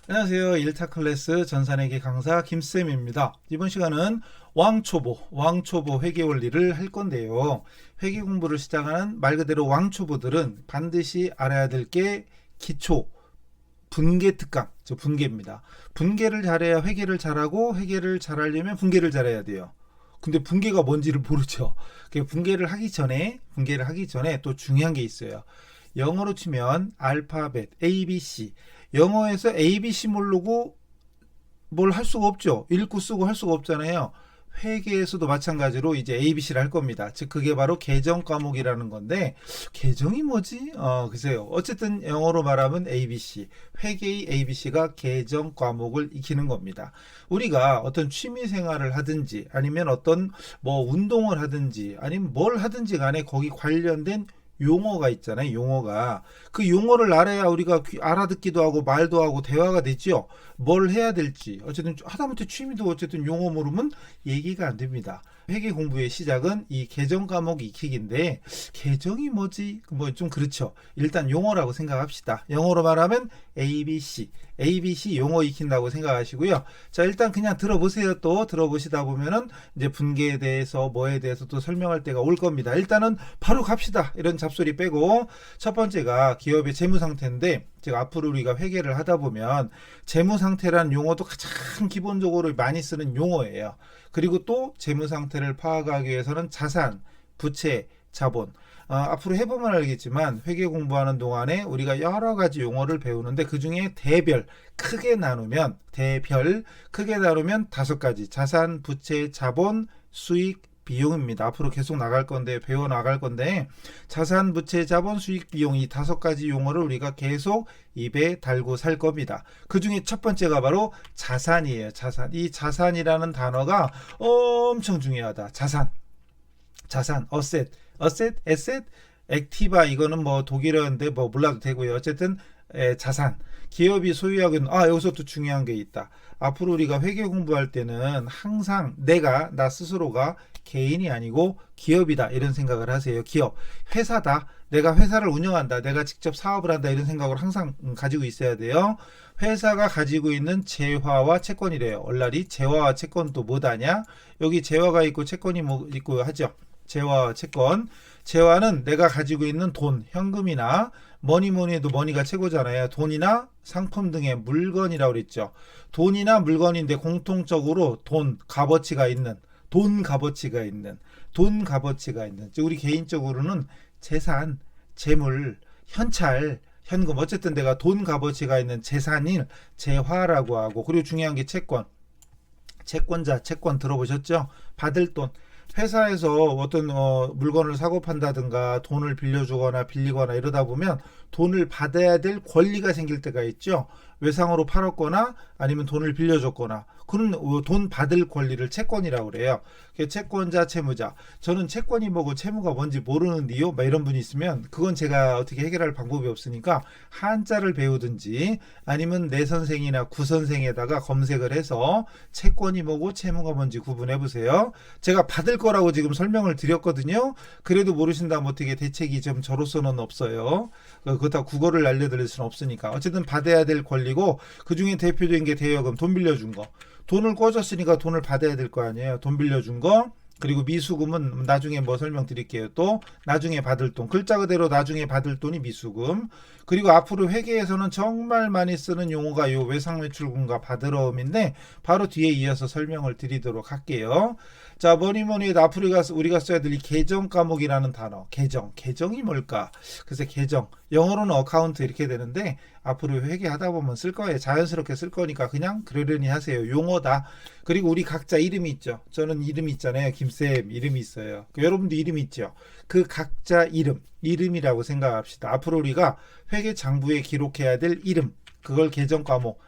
안녕하세요. 1타 클래스 전산회계 강사 김쌤입니다. 이번 시간은 왕초보 회계 원리를 할 건데요. 회계 공부를 시작하는 말 그대로 왕초보들은 반드시 알아야 될 게 기초, 분계 특강, 저 분계입니다. 분계를 잘해야 회계를 잘하고 회계를 잘하려면 분계를 잘해야 돼요. 근데 분계가 뭔지를 모르죠. 분계를 하기 전에 또 중요한 게 있어요. 영어로 치면 알파벳 ABC. 영어에서 ABC 모르고 뭘 할 수가 없죠. 읽고 쓰고 할 수가 없잖아요. 회계에서도 마찬가지로 이제 ABC를 할 겁니다. 즉 그게 바로 계정 과목이라는 건데, 계정이 뭐지? 글쎄요. 어쨌든 영어로 말하면 ABC, 회계의 ABC가 계정 과목을 익히는 겁니다. 우리가 어떤 취미 생활을 하든지 아니면 어떤 뭐 운동을 하든지 아니면 뭘 하든지 간에 거기 관련된 용어가 있잖아요. 용어가 그 용어를 알아야 우리가 알아듣기도 하고 말도 하고 대화가 되죠. 뭘 해야 될지 어쨌든 하다못해 취미도 어쨌든 용어 모르면 얘기가 안 됩니다. 회계 공부의 시작은 이 계정 과목 익히기인데, 계정이 뭐지? 뭐 좀 그렇죠. 일단 용어라고 생각합시다. 영어로 말하면 ABC 용어 익힌다고 생각하시고요. 자, 일단 그냥 들어보세요. 또 들어보시다 보면은 이제 분계에 대해서 뭐에 대해서 또 설명할 때가 올 겁니다. 일단은 바로 갑시다. 이런 잡소리 빼고, 첫 번째가 기업의 재무 상태인데, 제가 앞으로 우리가 회계를 하다 보면 재무 상태라는 용어도 가장 기본적으로 많이 쓰는 용어예요. 그리고 또 재무 상태를 파악하기 위해서는 자산, 부채, 자본, 앞으로 해보면 알겠지만 회계 공부하는 동안에 우리가 여러 가지 용어를 배우는데, 그 중에 대별 크게 나누면 다섯 가지: 자산, 부채, 자본, 수익, 비용입니다. 앞으로 계속 나갈 건데, 배워 나갈 건데, 자산, 부채, 자본, 수익, 비용, 이 다섯 가지 용어를 우리가 계속 입에 달고 살 겁니다. 그 중에 첫 번째가 바로 자산이에요. 자산. 이 자산이라는 단어가 엄청 중요하다. 자산, 어셋, 액티바, 이거는 뭐 독일어인데 뭐 몰라도 되고요. 어쨌든 자산. 기업이 소유하고 있는, 여기서 또 중요한 게 있다. 앞으로 우리가 회계 공부할 때는 항상 나 스스로가 개인이 아니고 기업이다, 이런 생각을 하세요. 기업, 회사다, 내가 회사를 운영한다, 내가 직접 사업을 한다, 이런 생각을 항상 가지고 있어야 돼요. 회사가 가지고 있는 재화와 채권이래요. 얼라리 재화와 채권 또 뭐다냐? 여기 재화가 있고 채권이 뭐 있고 하죠. 재화와 채권. 재화는 내가 가지고 있는 돈, 현금이나 뭐니 해도 머니가 최고잖아요. 돈이나 상품 등의 물건이라고 그랬죠. 돈이나 물건인데 공통적으로 돈 값어치가 있는, 우리 개인적으로는 재산, 재물, 현찰, 현금, 어쨌든 내가 돈 값어치가 있는 재산을 재화라고 하고, 그리고 중요한 게 채권자, 채권 들어보셨죠? 받을 돈. 회사에서 어떤 물건을 사고 판다든가 돈을 빌려주거나 빌리거나 이러다 보면 돈을 받아야 될 권리가 생길 때가 있죠. 외상으로 팔았거나 아니면 돈을 빌려줬거나, 그런 돈 받을 권리를 채권이라고 그래요. 채권자, 채무자. 저는 채권이 뭐고 채무가 뭔지 모르는데요, 막 이런 분이 있으면, 그건 제가 어떻게 해결할 방법이 없으니까 한자를 배우든지 아니면 내 선생이나 구선생에다가 검색을 해서 채권이 뭐고 채무가 뭔지 구분해 보세요. 제가 받을 거라고 지금 설명을 드렸거든요. 그래도 모르신다면 어떻게 대책이 좀 저로서는 없어요. 그렇다고 국어를 알려드릴 수는 없으니까. 어쨌든 받아야 될 권리고, 그 중에 대표적인 게 대여금, 돈 빌려준 거. 돈을 꿔줬으니까 돈을 받아야 될 거 아니에요. 돈 빌려준 거. 그리고 미수금은 나중에 뭐 설명드릴게요. 또 나중에 받을 돈, 글자 그대로 나중에 받을 돈이 미수금. 그리고 앞으로 회계에서는 정말 많이 쓰는 용어가 요 외상매출금과 받으러움인데, 바로 뒤에 이어서 설명을 드리도록 할게요. 자, 뭐니 해도 앞으로 우리가 써야 될 이 계정 과목이라는 단어, 계정이 뭘까? 그래서 계정, 영어로는 어카운트 이렇게 되는데, 앞으로 회계하다 보면 쓸 거예요. 자연스럽게 쓸 거니까 그냥 그러려니 하세요. 용어다. 그리고 우리 각자 이름이 있죠. 저는 이름이 있잖아요. 김쌤 이름이 있어요. 여러분도 이름이 있죠. 그 각자 이름이라고 생각합시다. 앞으로 우리가 회계 장부에 기록해야 될 이름, 그걸 계정 과목,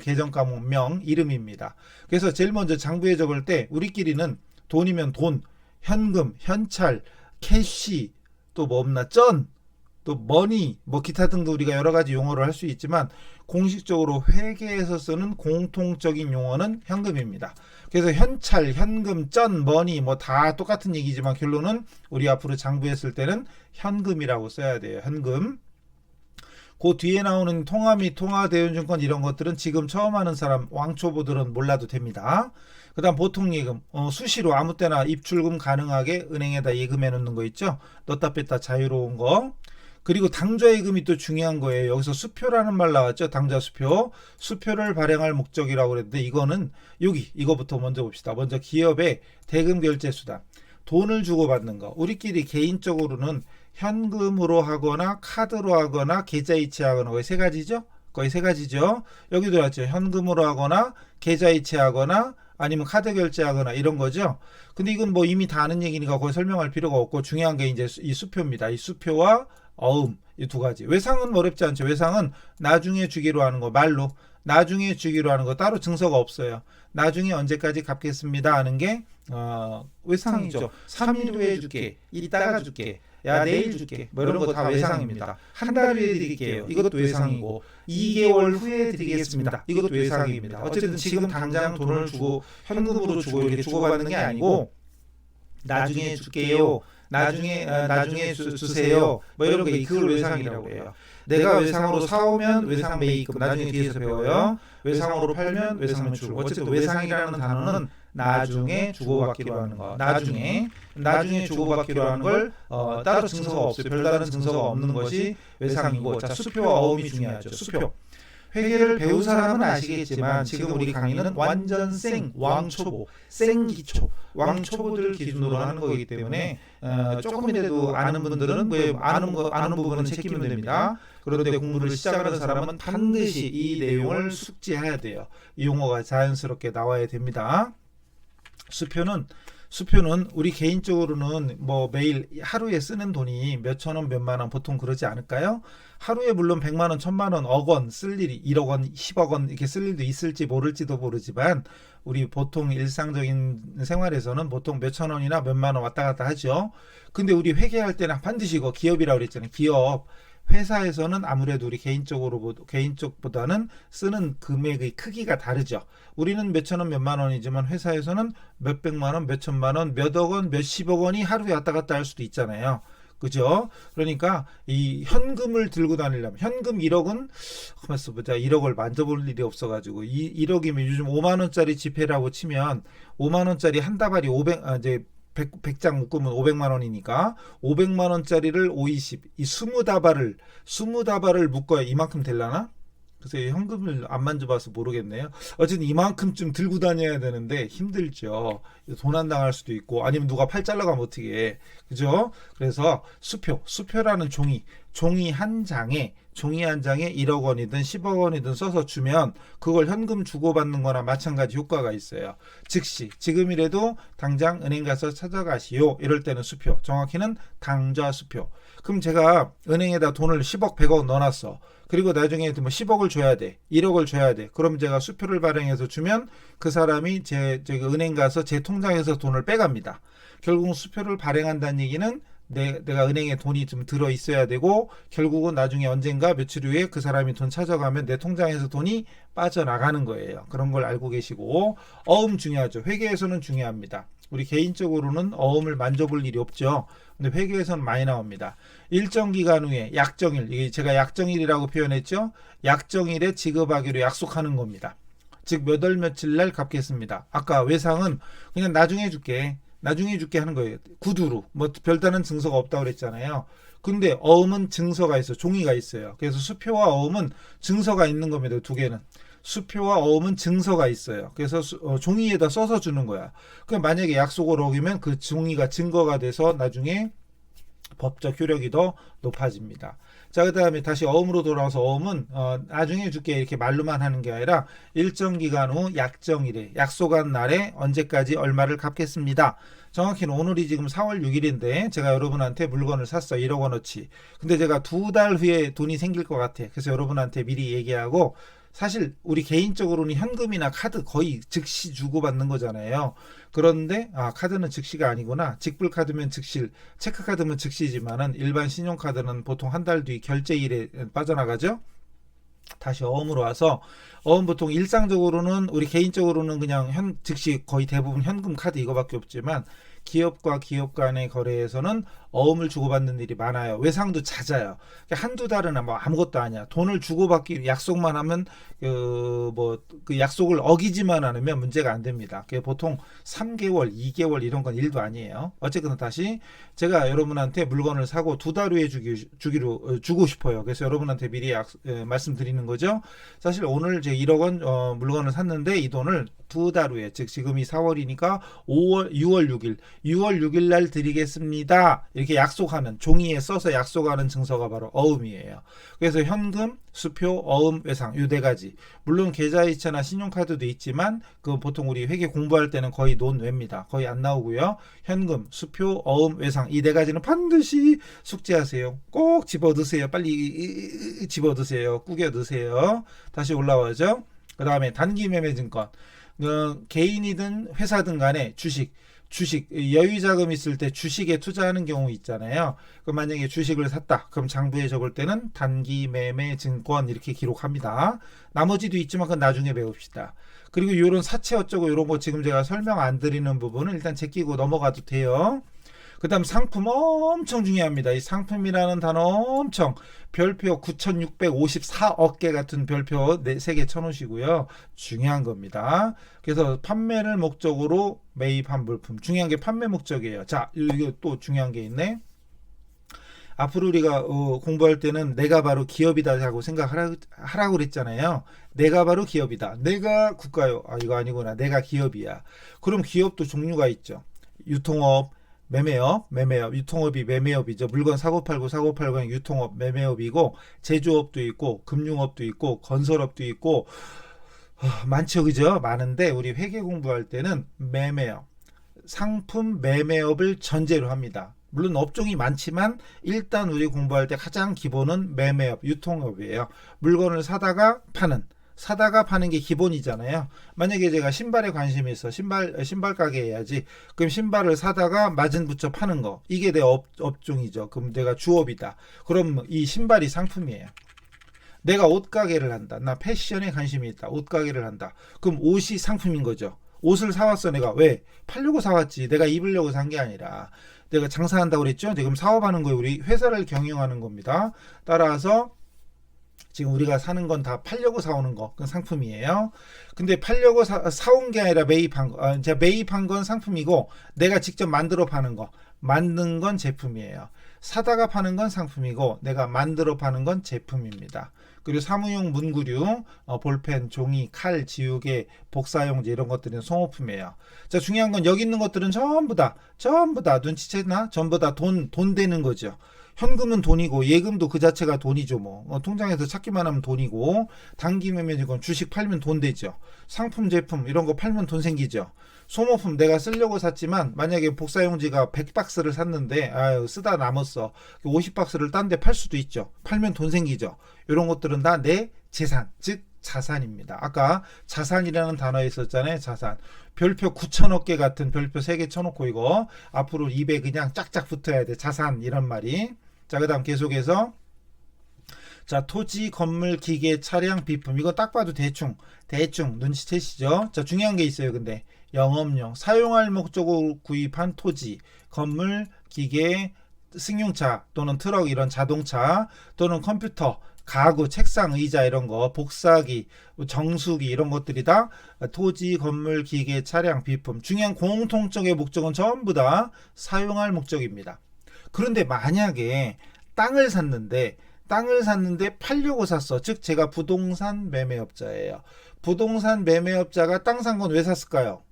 계정 과목 이름입니다. 그래서 제일 먼저 장부에 적을 때 우리끼리는 돈이면 돈, 현금, 현찰, 캐시, 또 뭐 없나, 또 머니, 뭐 기타 등도 우리가 여러 가지 용어를 할 수 있지만, 공식적으로 회계에서 쓰는 공통적인 용어는 현금입니다. 그래서 현찰, 현금, 머니 뭐 다 똑같은 얘기지만 결론은 우리 앞으로 장부에 쓸 때는 현금이라고 써야 돼요. 현금. 그 뒤에 나오는 통화 및 통화대운증권 이런 것들은 지금 처음 하는 사람 왕초보들은 몰라도 됩니다. 그 다음 보통예금, 수시로 아무 때나 입출금 가능하게 은행에다 예금해 놓는 거 있죠. 넣다 뺐다 자유로운 거. 그리고 당좌예금이 또 중요한 거예요. 여기서 수표라는 말 나왔죠. 당좌수표. 수표를 발행할 목적이라고 그랬는데 이거는 이거부터 먼저 봅시다. 먼저 기업의 대금 결제 수단. 돈을 주고받는 거. 우리끼리 개인적으로는 현금으로 하거나 카드로 하거나 계좌이체하거나 거의 세 가지죠. 거의 세 가지죠. 여기도 나왔죠. 현금으로 하거나 계좌이체하거나 아니면 카드 결제하거나 이런 거죠. 근데 이건 뭐 이미 다 아는 얘기니까 거의 설명할 필요가 없고 중요한 게 이제 이 수표입니다. 이 수표와 어음 이 두 가지. 외상은 어렵지 않죠. 외상은 나중에 주기로 하는 거 말로 나중에 주기로 하는 거 따로 증서가 없어요. 나중에 언제까지 갚겠습니다 하는 게 외상이죠. 3일 후에 줄게. 이따가 줄게. 야 내일 줄게. 뭐 이런 거 다 외상입니다. 한 달 후에 드릴게요. 이것도 외상이고 2개월 후에 드리겠습니다. 이것도 외상입니다. 어쨌든 지금 당장 돈을 주고 현금으로 주고 이렇게 주고받는 게 아니고 나중에 줄게요. 나중에 주세요. 뭐 이런 거 그걸 외상이라고 해요. 내가 외상으로 사오면 외상 매입금 나중에 뒤에서 배워요. 외상으로 팔면 외상 매출. 어쨌든 외상이라는 단어는 나중에 주고받기로 하는 거. 나중에 주고받기로 하는 걸 따로 증서가 없어요. 별다른 증서가 없는 것이 외상이고. 자, 수표와 어음이 중요하죠. 수표. 회계를 배운 사람은 아시겠지만 지금 우리 강의는 완전 왕초보, 생기초, 왕초보들 기준으로 하는 거기 때문에 조금이라도 아는 분들은 아는 부분은 챙기면 됩니다. 그런데 공부를 시작하는 사람은 반드시 이 내용을 숙지해야 돼요. 이 용어가 자연스럽게 나와야 됩니다. 수표는 우리 개인적으로는 뭐 매일 하루에 쓰는 돈이 몇천 원, 몇만 원 보통 그러지 않을까요? 하루에 물론 100만 원, 1000만 원, 억 원 쓸 일이 1억 원, 10억 원 이렇게 쓸 일도 있을지 모를지도 모르지만 우리 보통 일상적인 생활에서는 보통 몇천 원이나 몇만 원 왔다 갔다 하죠. 근데 우리 회계할 때는 반드시 이거 기업이라고 그랬잖아요. 기업. 회사에서는 아무래도 우리 개인적보다는 쓰는 금액의 크기가 다르죠. 우리는 몇천 원, 몇만 원이지만 회사에서는 몇백만 원, 몇천만 원, 몇억 원, 몇십억 원이 하루에 왔다 갔다 할 수도 있잖아요. 그죠? 그러니까 이 현금을 들고 다니려면 현금 1억은 가만있어 보자. 1억을 만져볼 일이 없어가지고 1억이면 요즘 5만 원짜리 지폐라고 치면 5만 원짜리 한 다발이 100장 묶으면 500만 원이니까 500만 원짜리를 520, 이 20다발을 묶어야 이만큼 되려나? 그래서 현금을 안 만져봐서 모르겠네요. 어쨌든 이만큼쯤 들고 다녀야 되는데 힘들죠. 돈 안 당할 수도 있고 아니면 누가 팔 잘라가면 어떻게 해. 그죠? 그래서 수표라는 종이 한 장에 1억 원이든 10억 원이든 써서 주면 그걸 현금 주고받는 거나 마찬가지 효과가 있어요. 즉시 지금이라도 당장 은행 가서 찾아가시오. 이럴 때는 수표, 정확히는 당좌수표. 그럼 제가 은행에다 돈을 10억 100억 넣어놨어. 그리고 나중에 뭐 10억을 줘야 돼. 1억을 줘야 돼. 그럼 제가 수표를 발행해서 주면 그 사람이 은행 가서 제 통장에서 돈을 빼갑니다. 결국 수표를 발행한다는 얘기는 내가 은행에 돈이 좀 들어 있어야 되고 결국은 나중에 언젠가 며칠 후에 그 사람이 돈 찾아가면 내 통장에서 돈이 빠져나가는 거예요. 그런 걸 알고 계시고 어음 중요하죠. 회계에서는 중요합니다. 우리 개인적으로는 어음을 만져볼 일이 없죠. 근데 회계에서는 많이 나옵니다. 일정 기간 후에 약정일, 이게 제가 약정일이라고 표현했죠. 약정일에 지급하기로 약속하는 겁니다. 즉 몇 월 며칠 날 갚겠습니다. 아까 외상은 그냥 나중에 줄게 하는 거예요. 구두로 뭐 별다른 증서가 없다고 그랬잖아요. 근데 어음은 증서가 있어요. 종이가 있어요. 그래서 수표와 어음은 증서가 있는 겁니다. 두 개는. 수표와 어음은 증서가 있어요. 그래서 종이에다 써서 주는 거야. 그럼 만약에 약속을 어기면 그 종이가 증거가 돼서 나중에 법적 효력이 더 높아집니다. 자, 그 다음에 다시 어음으로 돌아와서 어음은 나중에 줄게 이렇게 말로만 하는 게 아니라 일정 기간 후 약정일에 약속한 날에 언제까지 얼마를 갚겠습니다. 정확히는 오늘이 지금 4월 6일인데 제가 여러분한테 물건을 샀어. 1억 원어치. 근데 제가 2달 후에 돈이 생길 것 같아. 그래서 여러분한테 미리 얘기하고 사실 우리 개인적으로는 현금이나 카드 거의 즉시 주고받는 거잖아요. 그런데 카드는 즉시가 아니구나. 직불카드면 즉시, 체크카드면 즉시지만은 일반 신용카드는 보통 한 달 뒤 결제일에 빠져나가죠. 다시 어음으로 와서 어음 보통 일상적으로는 우리 개인적으로는 그냥 즉시 거의 대부분 현금 카드 이거밖에 없지만 기업과 기업 간의 거래에서는 어음을 주고받는 일이 많아요. 외상도 잦아요. 한두 달은 뭐 아무것도 아니야. 돈을 주고받기 약속만 하면 그 약속을 어기지만 않으면 문제가 안 됩니다. 보통 3개월, 2개월 이런 건 일도 아니에요. 어쨌거나 다시 제가 여러분한테 물건을 사고 2달 후에 주고 싶어요. 그래서 여러분한테 미리 말씀드리는 거죠. 사실 오늘 제 1억 원 물건을 샀는데 이 돈을 2달 후에, 즉 지금이 4월이니까 6월 6일 날 드리겠습니다. 이렇게 약속하는, 종이에 써서 약속하는 증서가 바로 어음이에요. 그래서 현금, 수표, 어음, 외상 이 4가지. 물론 계좌이체나 신용카드도 있지만 그 보통 우리 회계 공부할 때는 거의 논외입니다. 거의 안 나오고요. 현금, 수표, 어음, 외상 이 4가지는 반드시 숙지하세요. 꼭 집어드세요. 빨리 집어드세요. 꾸겨 드세요. 다시 올라와죠. 그 다음에 단기매매증권, 개인이든 회사든 간에 주식 여유 자금 있을 때 주식에 투자하는 경우 있잖아요. 그럼 만약에 주식을 샀다, 그럼 장부에 적을 때는 단기 매매 증권 이렇게 기록합니다. 나머지도 있지만 그건 나중에 배웁시다. 그리고 이런 사채 어쩌고 이런 거 지금 제가 설명 안 드리는 부분은 일단 제끼고 넘어가도 돼요. 그 다음 상품 엄청 중요합니다. 이 상품이라는 단어 엄청, 별표 9,654억 개 같은 별표 3개 쳐놓으시고요. 중요한 겁니다. 그래서 판매를 목적으로 매입한 물품, 중요한 게 판매 목적이에요. 자, 이거 또 중요한 게 있네. 앞으로 우리가 공부할 때는 내가 바로 기업이다 하고 생각하라고 그랬잖아요. 내가 바로 기업이다. 내가 국가요. 이거 아니구나. 내가 기업이야. 그럼 기업도 종류가 있죠. 유통업, 매매업, 유통업이 매매업이죠. 물건 사고팔고 유통업, 매매업이고, 제조업도 있고, 금융업도 있고, 건설업도 있고, 많죠, 그죠? 많은데 우리 회계 공부할 때는 매매업, 상품 매매업을 전제로 합니다. 물론 업종이 많지만 일단 우리 공부할 때 가장 기본은 매매업, 유통업이에요. 물건을 사다가 파는 게 기본이잖아요. 만약에 제가 신발에 관심이 있어, 신발 가게 해야지. 그럼 신발을 사다가 마진 붙여 파는 거, 이게 내 업종이죠. 그럼 내가 주업이다. 그럼 이 신발이 상품이에요. 내가 옷 가게를 한다. 나 패션에 관심이 있다. 옷 가게를 한다. 그럼 옷이 상품인 거죠. 옷을 사왔어. 내가 왜? 팔려고 사왔지. 내가 입으려고 산 게 아니라 내가 장사한다고 그랬죠. 지금 사업하는 거예요. 우리 회사를 경영하는 겁니다. 따라서 지금 우리가 사는 건 다 팔려고 사오는 거, 그건 상품이에요. 근데 팔려고 사온 게 아니라 매입한 거, 제가 매입한 건 상품이고, 내가 직접 만들어 파는 거, 만든 건 제품이에요. 사다가 파는 건 상품이고, 내가 만들어 파는 건 제품입니다. 그리고 사무용 문구류, 볼펜, 종이, 칼, 지우개, 복사용지 이런 것들은 소모품이에요. 자, 중요한 건 여기 있는 것들은 전부 다 눈치챘나? 전부 다 돈 되는 거죠. 현금은 돈이고 예금도 그 자체가 돈이죠. 통장에서 찾기만 하면 돈이고, 단기 매매증권 주식 팔면 돈 되죠. 상품 제품 이런 거 팔면 돈 생기죠. 소모품 내가 쓰려고 샀지만 만약에 복사용지가 100박스를 샀는데 쓰다 남았어. 50박스를 딴 데 팔 수도 있죠. 팔면 돈 생기죠. 이런 것들은 다 내 재산, 즉 자산입니다. 아까 자산이라는 단어 있었잖아요. 자산. 별표 9천억 개 같은 별표 3개 쳐놓고 이거 앞으로 입에 그냥 짝짝 붙어야 돼. 자산 이런 말이. 자, 그 다음 계속해서, 자, 토지, 건물, 기계, 차량, 비품. 이거 딱 봐도 대충 눈치채시죠? 자, 중요한 게 있어요. 근데 영업용, 사용할 목적으로 구입한 토지, 건물, 기계, 승용차 또는 트럭 이런 자동차 또는 컴퓨터, 가구, 책상, 의자 이런 거, 복사기, 정수기 이런 것들이 다 토지, 건물, 기계, 차량, 비품. 중요한 공통적인 목적은 전부 다 사용할 목적입니다. 그런데 만약에 땅을 샀는데 팔려고 샀어. 즉 제가 부동산 매매업자예요. 부동산 매매업자가 땅 산 건 왜 샀을까요?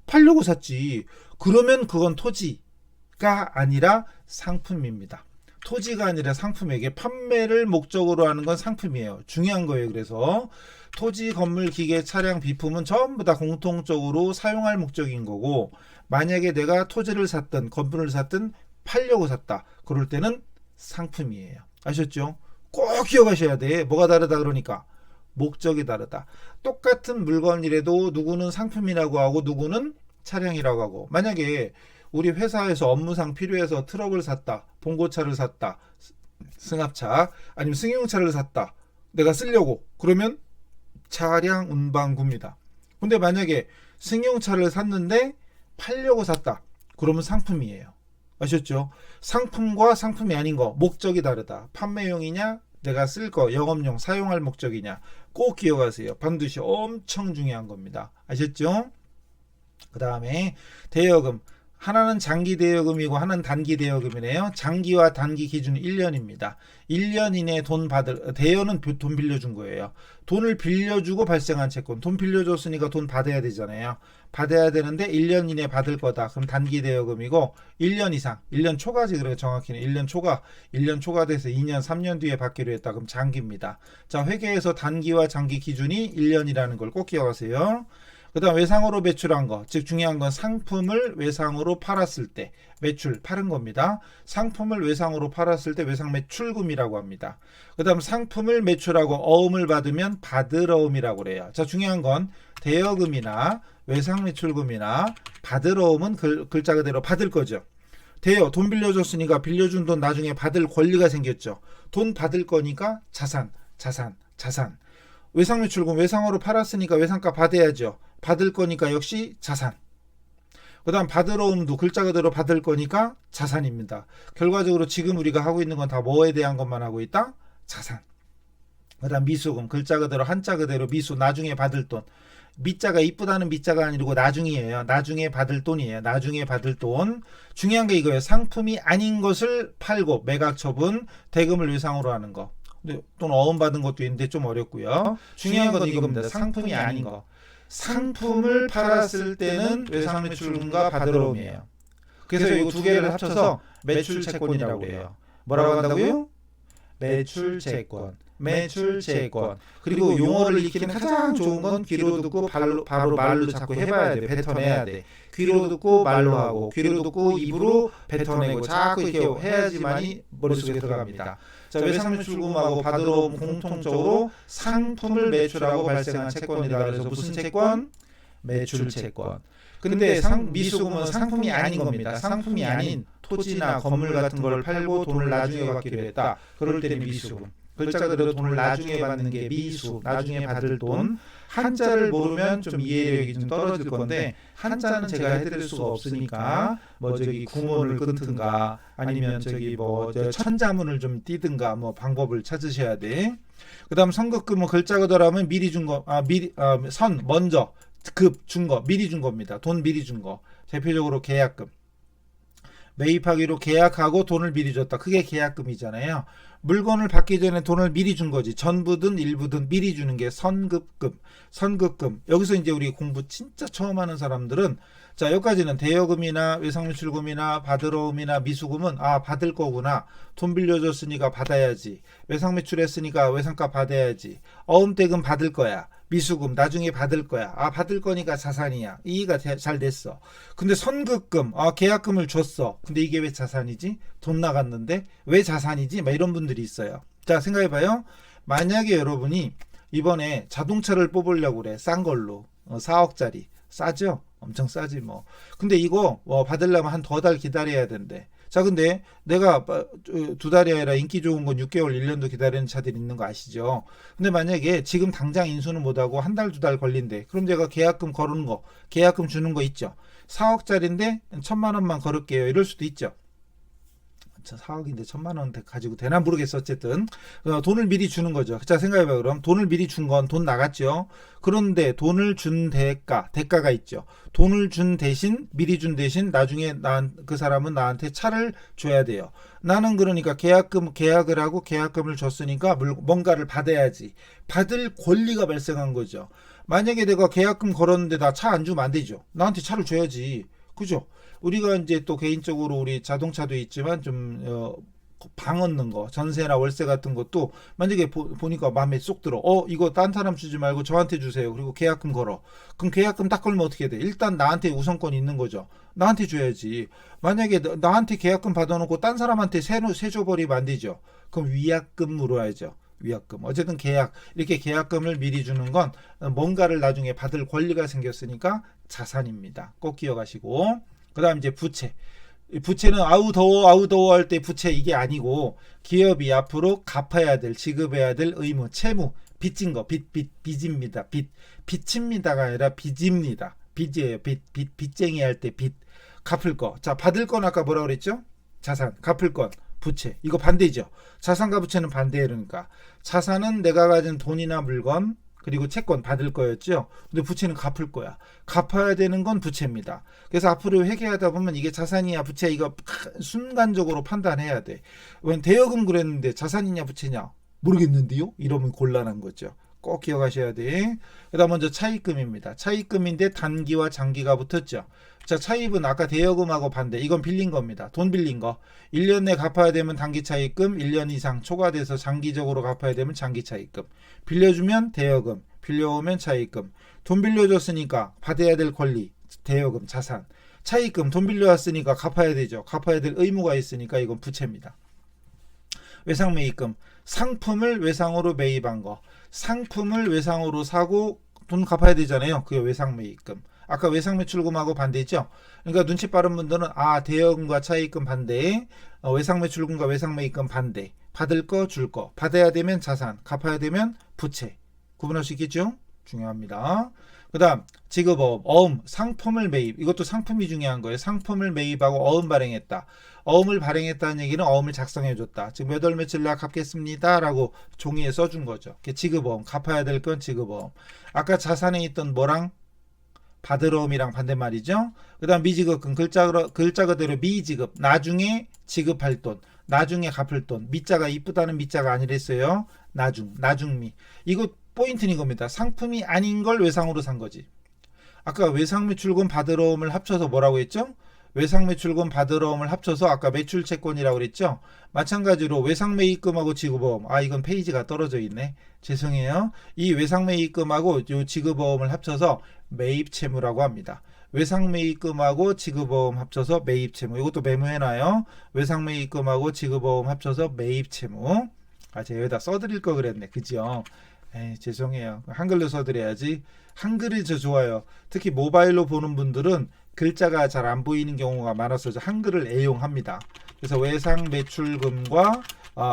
팔려고 샀지. 그러면 그건 토지가 아니라 상품입니다. 토지가 아니라 상품에게 판매를 목적으로 하는 건 상품이에요. 중요한 거예요. 그래서 토지, 건물, 기계, 차량, 비품은 전부 다 공통적으로 사용할 목적인 거고, 만약에 내가 토지를 샀든 건물을 샀든 팔려고 샀다. 그럴 때는 상품이에요. 아셨죠? 꼭 기억하셔야 돼. 뭐가 다르다 그러니까 목적이 다르다. 똑같은 물건이라도 누구는 상품이라고 하고 누구는 차량이라고 하고, 만약에 우리 회사에서 업무상 필요해서 트럭을 샀다, 봉고차를 샀다, 승합차 아니면 승용차를 샀다, 내가 쓰려고, 그러면 차량 운반구입니다. 근데 만약에 승용차를 샀는데 팔려고 샀다, 그러면 상품이에요. 아셨죠? 상품과 상품이 아닌 거, 목적이 다르다. 판매용이냐, 내가 쓸 거, 영업용, 사용할 목적이냐, 꼭 기억하세요. 반드시 엄청 중요한 겁니다. 아셨죠? 그 다음에 대여금. 하나는 장기 대여금이고 하나는 단기 대여금이네요. 장기와 단기 기준은 1년입니다. 1년 이내에 돈 받을, 대여는 돈 빌려준 거예요. 돈을 빌려주고 발생한 채권. 돈 빌려줬으니까 돈 받아야 되잖아요. 받아야 되는데 1년 이내에 받을 거다. 그럼 단기 대여금이고 1년 이상, 1년 초과지 그래요. 정확히는 1년 초과, 1년 초과돼서 2년, 3년 뒤에 받기로 했다. 그럼 장기입니다. 자, 회계에서 단기와 장기 기준이 1년이라는 걸 꼭 기억하세요. 그 다음 외상으로 매출한 거, 즉 중요한 건 상품을 외상으로 팔았을 때 매출, 파는 겁니다. 상품을 외상으로 팔았을 때 외상 매출금이라고 합니다. 그 다음 상품을 매출하고 어음을 받으면 받으러음이라고 그래요. 자, 중요한 건 대여금이나 외상 매출금이나 받으러음은 글자 그대로 받을 거죠. 대여, 돈 빌려줬으니까 빌려준 돈 나중에 받을 권리가 생겼죠. 돈 받을 거니까 자산. 외상 매출금, 외상으로 팔았으니까 외상가 받아야죠. 받을 거니까 역시 자산. 그 다음 받으러움도 글자 그대로 받을 거니까 자산입니다. 결과적으로 지금 우리가 하고 있는 건 다 뭐에 대한 것만 하고 있다? 자산. 그 다음 미수금, 글자 그대로 한자 그대로 미수, 나중에 받을 돈. 미자가 이쁘다는 미자가 아니고 나중이에요. 나중에 받을 돈이에요. 나중에 받을 돈. 중요한 게 이거예요. 상품이 아닌 것을 팔고 매각 처분, 대금을 외상으로 하는 거. 또는 어음 받은 것도 있는데 좀 어렵고요. 중요한 건 이겁니다. 상품이 아닌 거. 상품을 팔았을 때는 외상 매출금과 받으러움이에요. 그래서 이 두 개를 합쳐서 매출 채권이라고 해요. 뭐라고 한다고요? 매출 채권. 그리고 용어를 익히는 가장 좋은 건 귀로 듣고 바로 말로 자꾸 해봐야 돼. 뱉어내야 돼. 귀로 듣고 말로 하고, 귀로 듣고 입으로 뱉어내고 자꾸 이렇게 해야지만이 머릿속에 들어갑니다. 자, 외상 매출금하고 받으러움 공통적으로 상품을 매출하고 발생한 채권이다. 그래서 무슨 채권? 매출 채권. 근데 미수금은 상품이 아닌 겁니다. 상품이 아닌 토지나 건물 같은 걸 팔고 돈을 나중에 받기로 했다. 그럴 때는 미수금. 글자 그대로 돈을 나중에 받는 게 미수, 나중에 받을 돈. 한자를 모르면 좀 이해력이 좀 떨어질 건데 한자는 제가 해드릴 수가 없으니까 뭐 저기 구문을 끊든가 아니면 저기 뭐 천자문을 좀 띄든가 뭐 방법을 찾으셔야 돼. 그다음 선급금은 글자 그대로 하면 미리 준 거, 선 먼저 급 준 거, 미리 준 겁니다. 돈 미리 준 거. 대표적으로 계약금. 매입하기로 계약하고 돈을 미리 줬다. 그게 계약금이잖아요. 물건을 받기 전에 돈을 미리 준 거지. 전부든 일부든 미리 주는 게 선급금. 여기서 이제 우리 공부 진짜 처음 하는 사람들은 자, 여기까지는 대여금이나 외상매출금이나 받으러움이나 미수금은 받을 거구나. 돈 빌려줬으니까 받아야지. 외상매출했으니까 외상가 받아야지. 어음대금 받을 거야. 미수금 나중에 받을 거야. 받을 거니까 자산이야. 이해가 잘 됐어. 근데 선급금, 계약금을 줬어. 근데 이게 왜 자산이지? 돈 나갔는데 왜 자산이지? 막 이런 분들이 있어요. 자, 생각해봐요. 만약에 여러분이 이번에 자동차를 뽑으려고 그래. 싼 걸로. 4억짜리. 싸죠? 엄청 싸지 뭐. 근데 이거 받으려면 한 2달 기다려야 된대. 자, 근데 내가 2달이 아니라 인기 좋은 건 6개월, 1년도 기다리는 차들이 있는 거 아시죠? 근데 만약에 지금 당장 인수는 못하고 한 달, 2달 걸린대. 그럼 내가 계약금 거르는 거, 계약금 주는 거 있죠? 4억짜리인데 1,000만 원만 걸을게요. 이럴 수도 있죠. 4억인데 1,000만 원 가지고 되나 모르겠어. 어쨌든 돈을 미리 주는 거죠. 자, 생각해봐요. 그럼 돈을 미리 준 건 돈 나갔죠. 그런데 돈을 준 대가가 있죠. 돈을 준 대신, 미리 준 대신 나중에 그 사람은 나한테 차를 줘야 돼요. 나는 그러니까 계약을 하고 계약금을 줬으니까 뭔가를 받아야지. 받을 권리가 발생한 거죠. 만약에 내가 계약금 걸었는데 나 차 안 주면 안 되죠. 나한테 차를 줘야지. 그죠? 우리가 이제 또 개인적으로 우리 자동차도 있지만 좀 방 얻는 거, 전세나 월세 같은 것도 만약에 보니까 마음에 쏙 들어. 이거 딴 사람 주지 말고 저한테 주세요. 그리고 계약금 걸어. 그럼 계약금 딱 걸면 어떻게 돼? 일단 나한테 우선권이 있는 거죠. 나한테 줘야지. 만약에 나한테 계약금 받아놓고 딴 사람한테 세 줘버리면 안 되죠. 그럼 위약금 물어야죠. 위약금. 어쨌든 이렇게 계약금을 미리 주는 건 뭔가를 나중에 받을 권리가 생겼으니까 자산입니다. 꼭 기억하시고. 그 다음 이제 부채는 아우 더워 할 때 부채 이게 아니고 기업이 앞으로 갚아야 될, 지급해야 될 의무, 채무, 빚진 거, 빚입니다. 빚입니다가 아니라 빚입니다. 빚이에요. 빚쟁이 할 때 빚. 갚을 거. 자, 받을 건 아까 뭐라 그랬죠? 자산, 갚을 건 부채. 이거 반대죠. 자산과 부채는 반대예요. 그러니까 자산은 내가 가진 돈이나 물건 그리고 채권 받을 거였죠. 근데 부채는 갚을 거야. 갚아야 되는 건 부채입니다. 그래서 앞으로 회계하다 보면 이게 자산이냐 부채 이거 순간적으로 판단해야 돼. 왜 대여금 그랬는데 자산이냐 부채냐 모르겠는데요? 이러면 곤란한 거죠. 꼭 기억하셔야 돼. 그다음 먼저 차입금입니다. 차입금인데 단기와 장기가 붙었죠. 자, 차입은 아까 대여금하고 반대. 이건 빌린 겁니다. 돈 빌린 거. 1년 내 갚아야 되면 단기 차입금, 1년 이상 초과돼서 장기적으로 갚아야 되면 장기 차입금. 빌려주면 대여금, 빌려오면 차입금. 돈 빌려줬으니까 받아야 될 권리, 대여금, 자산. 차입금, 돈 빌려왔으니까 갚아야 되죠. 갚아야 될 의무가 있으니까 이건 부채입니다. 외상매입금, 상품을 외상으로 매입한 거. 상품을 외상으로 사고 돈 갚아야 되잖아요. 그게 외상매입금. 아까 외상매출금하고 반대죠. 그러니까 눈치 빠른 분들은 대여금과 차입금 반대, 외상매출금과 외상매입금 반대. 받을 거, 줄 거. 받아야 되면 자산, 갚아야 되면 부채. 구분할 수 있겠죠? 중요합니다. 그 다음 지급어음, 어음, 상품을 매입. 이것도 상품이 중요한 거예요. 상품을 매입하고 어음 발행했다. 어음을 발행했다는 얘기는 어음을 작성해줬다. 지금 몇 월 며칠 날 갚겠습니다 라고 종이에 써준 거죠. 지급어음, 갚아야 될 건 지급어음. 아까 자산에 있던 뭐랑 받을 어음이랑 반대말이죠. 그 다음 미지급금, 글자 그대로 미지급, 나중에 지급할 돈, 나중에 갚을 돈. 미자가 이쁘다는 미자가 아니랬어요. 나중미. 이거 포인트인 겁니다. 상품이 아닌 걸 외상으로 산 거지. 아까 외상매출금 받을 어음을 합쳐서 뭐라고 했죠? 외상매출금 받을 어음을 합쳐서 아까 매출채권이라고 그랬죠? 마찬가지로 외상매입금하고 지급어음. 이건 페이지가 떨어져 있네. 죄송해요. 이 외상매입금하고 요 지급어음을 합쳐서 매입채무라고 합니다. 외상매입금하고 지급어음 합쳐서 매입채무. 이것도 메모해놔요. 외상매입금하고 지급어음 합쳐서 매입채무. 제가 여기다 써드릴 거 그랬네. 그죠? 죄송해요. 한글로 써드려야지. 한글이 저 좋아요. 특히 모바일로 보는 분들은 글자가 잘 안 보이는 경우가 많아서 한글을 애용합니다. 그래서 외상매출금과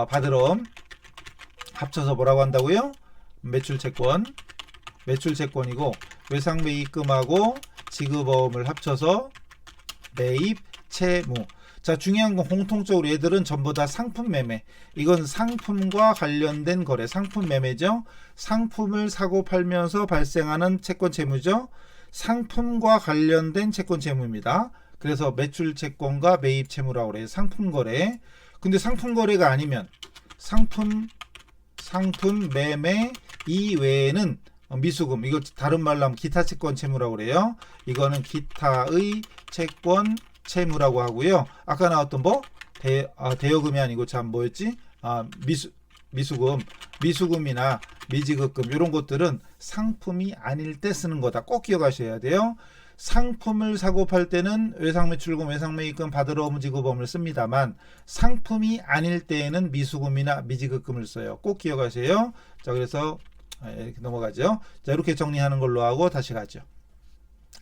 받을어음 합쳐서 뭐라고 한다고요? 매출채권이고 외상매입금하고 지급어음을 합쳐서 매입채무. 자, 중요한 건 공통적으로 얘들은 전부 다 상품 매매. 이건 상품과 관련된 거래, 상품 매매죠. 상품을 사고 팔면서 발생하는 채권 채무죠. 상품과 관련된 채권 채무입니다. 그래서 매출 채권과 매입 채무라고 그래요. 상품 거래. 근데 상품 거래가 아니면 상품 매매 이외에는 미수금, 이거 다른 말로 하면 기타 채권 채무라고 그래요. 이거는 기타의 채권 채무라고 하고요. 아까 나왔던 대여금이 아니고 뭐였지? 미수금이나 미지급금 이런 것들은 상품이 아닐 때 쓰는 거다. 꼭 기억하셔야 돼요. 상품을 사고 팔 때는 외상매출금, 외상매입금, 받을어음, 지급어음을 씁니다만 상품이 아닐 때에는 미수금이나 미지급금을 써요. 꼭 기억하세요. 자, 그래서 이렇게 넘어가죠. 자, 이렇게 정리하는 걸로 하고 다시 가죠.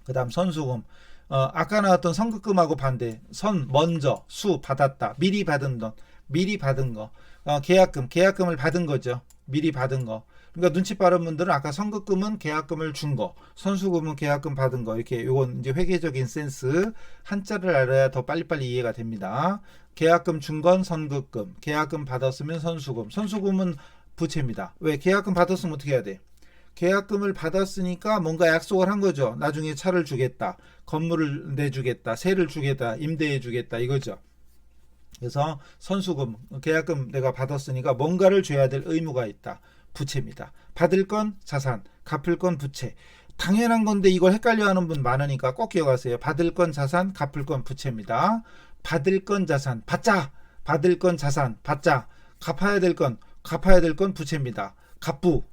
그 다음 선수금. 아까 나왔던 선급금하고 반대. 먼저, 받았다. 미리 받은 돈, 미리 받은 거. 계약금을 받은 거죠. 미리 받은 거. 그러니까 눈치 빠른 분들은 아까 선급금은 계약금을 준 거, 선수금은 계약금 받은 거. 이렇게 요건 이제 회계적인 센스. 한자를 알아야 더 빨리빨리 이해가 됩니다. 계약금 준 건 선급금, 계약금 받았으면 선수금. 선수금은 부채입니다. 왜? 계약금 받았으면 어떻게 해야 돼? 계약금을 받았으니까 뭔가 약속을 한 거죠. 나중에 차를 주겠다, 건물을 내주겠다, 세를 주겠다, 임대해 주겠다 이거죠. 그래서 선수금, 계약금 내가 받았으니까 뭔가를 줘야 될 의무가 있다. 부채입니다. 받을 건 자산, 갚을 건 부채. 당연한 건데 이걸 헷갈려 하는 분 많으니까 꼭 기억하세요. 받을 건 자산, 갚을 건 부채입니다. 받을 건 자산, 받자. 받을 건 자산, 받자. 갚아야 될 건 부채입니다. 갑부,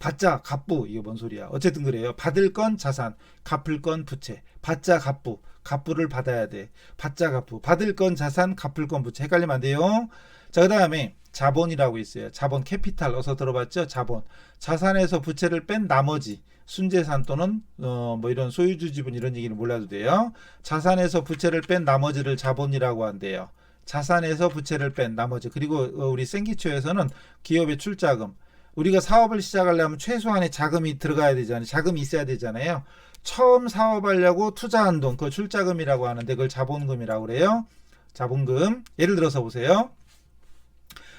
받자, 갑부. 이게 뭔 소리야? 어쨌든 그래요. 받을 건 자산, 갚을 건 부채. 받자, 갑부. 갑부를 받아야 돼. 받자, 갑부. 받을 건 자산, 갚을 건 부채. 헷갈리면 안 돼요. 자, 그 다음에 자본이라고 있어요. 자본, 캐피탈 어서 들어봤죠? 자본. 자산에서 부채를 뺀 나머지 순재산 또는 이런 소유주 지분 이런 얘기는 몰라도 돼요. 자산에서 부채를 뺀 나머지를 자본이라고 한대요. 자산에서 부채를 뺀 나머지. 그리고 우리 생기초에서는 기업의 출자금, 우리가 사업을 시작하려면 최소한의 자금이 들어가야 되잖아요. 자금이 있어야 되잖아요. 처음 사업하려고 투자한 돈, 그걸 출자금이라고 하는데 그걸 자본금이라고 그래요. 자본금. 예를 들어서 보세요.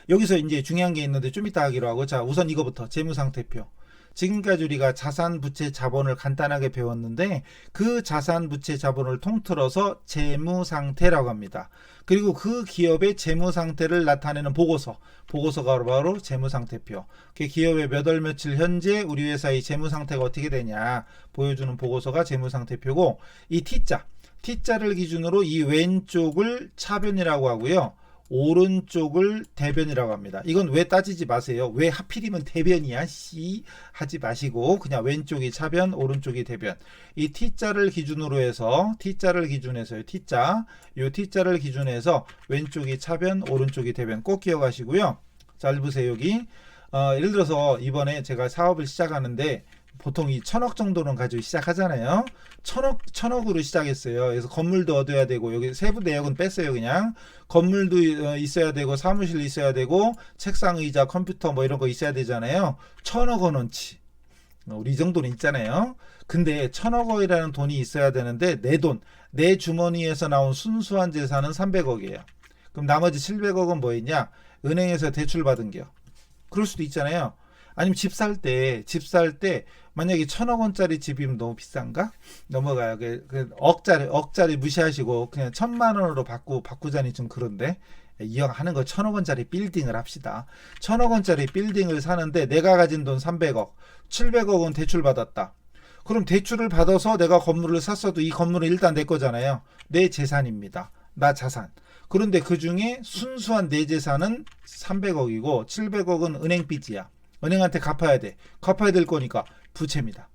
여기서 이제 중요한 게 있는데 좀 이따 하기로 하고, 자, 우선 이거부터 재무상태표. 지금까지 우리가 자산, 부채, 자본을 간단하게 배웠는데 그 자산, 부채, 자본을 통틀어서 재무상태라고 합니다. 그리고 그 기업의 재무상태를 나타내는 보고서가 바로 재무상태표. 기업의 몇 월 며칠 현재 우리 회사의 재무상태가 어떻게 되냐 보여주는 보고서가 재무상태표고, 이 T자를 기준으로 이 왼쪽을 차변이라고 하고요. 오른쪽을 대변이라고 합니다. 이건 왜 따지지 마세요. 왜 하필이면 대변이야? 하지 마시고 그냥 왼쪽이 차변, 오른쪽이 대변. 이 T자를 기준으로 해서 T자를 기준해서 왼쪽이 차변, 오른쪽이 대변 꼭 기억하시고요. 잘 보세요. 여기 예를 들어서 이번에 제가 사업을 시작하는데 보통 이 1,000억 정도는 가지고 시작하잖아요. 1,000억으로 시작했어요. 그래서 건물도 얻어야 되고, 여기 세부 내역은 뺐어요. 그냥 건물도 있어야 되고, 사무실 있어야 되고, 책상, 의자, 컴퓨터 뭐 이런 거 있어야 되잖아요. 1,000억 원어치 우리 이 정도는 있잖아요. 근데 1,000억 원이라는 돈이 있어야 되는데 내 주머니에서 나온 순수한 재산은 300억이에요. 그럼 나머지 700억은 뭐 있냐? 은행에서 대출 받은 게요. 그럴 수도 있잖아요. 아니면 집 살 때 만약에 1,000억 원짜리 집이면 너무 비싼가? 넘어가요. 억짜리 무시하시고 그냥 1,000만 원으로 바꾸자니 좀 그런데, 이왕하는 거 1,000억 원짜리 빌딩을 합시다. 1,000억 원짜리 빌딩을 사는데 내가 가진 돈 300억, 700억은 대출 받았다. 그럼 대출을 받아서 내가 건물을 샀어도 이 건물은 일단 내 거잖아요. 내 재산입니다. 나 자산. 그런데 그 중에 순수한 내 재산은 300억이고 700억은 은행 빚이야. 은행한테 갚아야 될 거니까 부채입니다.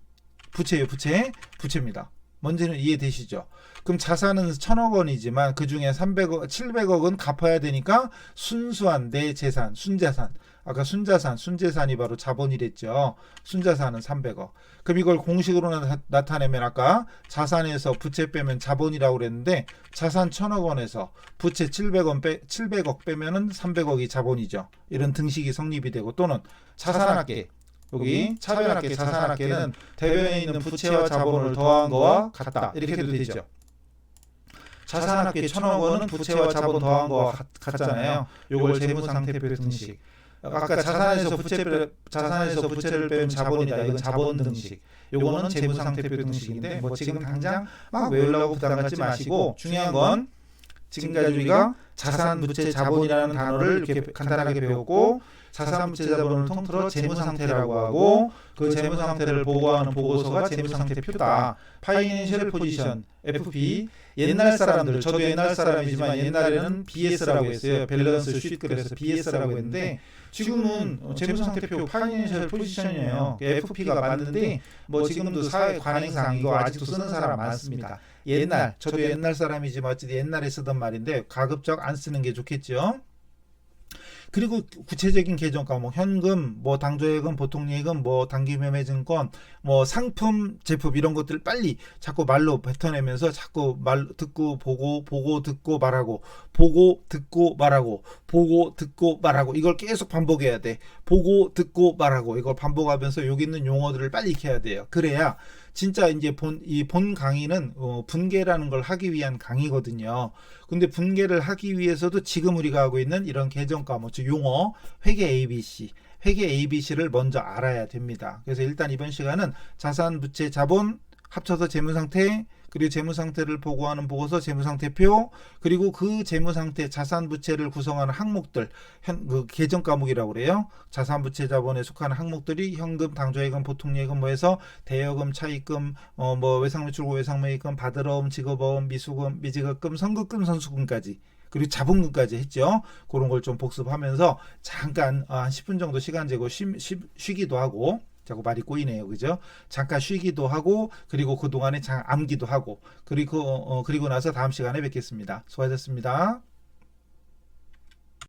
부채입니다. 뭔지는 이해되시죠? 그럼 자산은 1,000억 원이지만 그 중에 700억은 갚아야 되니까 순수한 내 재산, 순자산. 아까 순재산이 바로 자본이랬죠. 순자산은 300억. 그럼 이걸 공식으로 나타내면 아까 자산에서 부채 빼면 자본이라고 그랬는데, 자산 1,000억 원에서 부채 700억 빼면은 300억이 자본이죠. 이런 등식이 성립이 되고, 또는 자산합계. 여기 차변합계, 자산합계는 대변에 있는 부채와 자본을 더한 거와 같다. 이렇게 해도 되죠. 자산합계 1,000억 원은 부채와 자본 더한 거와 같잖아요. 요걸 재무상태표 등식. 아까 자산에서 부채를 빼면 자본이다. 이건 자본 등식. 요거는 재무상태표 등식인데 뭐 지금 당장 막 외우려고 부담 갖지 마시고, 중요한 건 지금까지 우리가 자산, 부채, 자본이라는 단어를 이렇게 간단하게 배웠고, 자산, 부채, 자본을 통틀어 재무상태라고 하고, 그 재무상태를 보고하는 보고서가 재무상태표다. 파이낸셜 포지션 FP. 옛날 사람들, 저도 옛날 사람이지만 옛날에는 BS라고 했어요. 밸런스 쉿. 그래서 BS라고 했는데 지금은 재무상태표 파이낸셜 포지션이에요. FP가 맞는데 뭐 지금도 사회 관행상 이거 아직도 쓰는 사람 많습니다. 저도 옛날 사람이지만 어쨌든 옛날에 쓰던 말인데 가급적 안 쓰는 게 좋겠죠. 그리고 구체적인 계정가 뭐 현금, 뭐 당조예금, 보통예금, 뭐 단기매매증권, 뭐 상품, 제품 이런 것들 빨리 자꾸 말로 뱉어내면서 자꾸 말 듣고 보고 듣고 말하고, 보고 듣고 말하고, 보고 듣고 말하고, 이걸 계속 반복해야 돼. 보고 듣고 말하고 이걸 반복하면서 여기 있는 용어들을 빨리 익혀야 돼요. 그래야 진짜 이제 본 강의는 분계라는 걸 하기 위한 강의거든요. 근데 분계를 하기 위해서도 지금 우리가 하고 있는 이런 계정 과목, 즉 용어, 회계 ABC를 먼저 알아야 됩니다. 그래서 일단 이번 시간은 자산, 부채, 자본 합쳐서 재무상태, 그리고 재무상태를 보고하는 보고서 재무상태표, 그리고 그 재무상태 자산 부채를 구성하는 항목들, 그 계정 과목이라고 그래요. 자산 부채 자본에 속하는 항목들이 현금, 당조예금, 보통예금 뭐 해서 대여금, 차입금, 뭐 외상매출고, 외상매입금, 받으러움, 지급어음, 미수금, 미지급금, 선급금, 선수금까지, 그리고 자본금까지 했죠. 그런 걸 좀 복습하면서 잠깐 한 10분 정도 시간 재고 쉬기도 하고, 자꾸 말이 꼬이네요. 그죠? 잠깐 쉬기도 하고, 그리고 그동안에 암기도 하고, 그리고 나서 다음 시간에 뵙겠습니다. 수고하셨습니다.